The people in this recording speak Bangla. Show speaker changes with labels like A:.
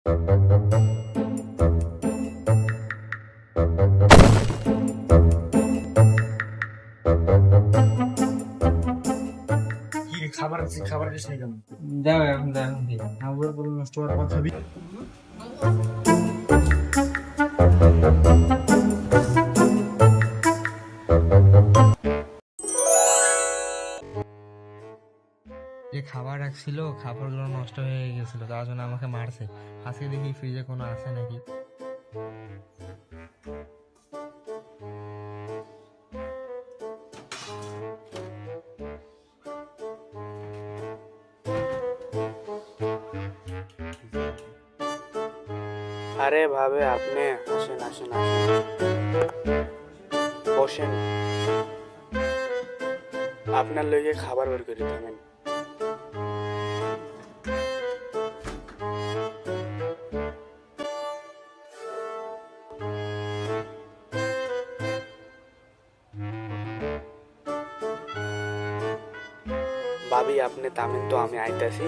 A: কি রে, খাবার আছে, খাবার দিস না কেন?
B: দাও এখন দাও এখন দিই।
A: খাবার বলে নষ্ট হওয়ার কথা খাবি।
B: যে খাবার রাখছিল খাবারগুলো নষ্ট হয়ে গেছিল, তার জন্য আমাকে মারছে। আজকে দেখি ফ্রিজে কোনো আছে নাকি।
C: আরে ভাবে আপনি আসেন আসেন আসেন, বসেন। আপনার লইগে খাবার বের করে থামেন। ভাবি আপনি থামেন তো, আমি আইতাছি।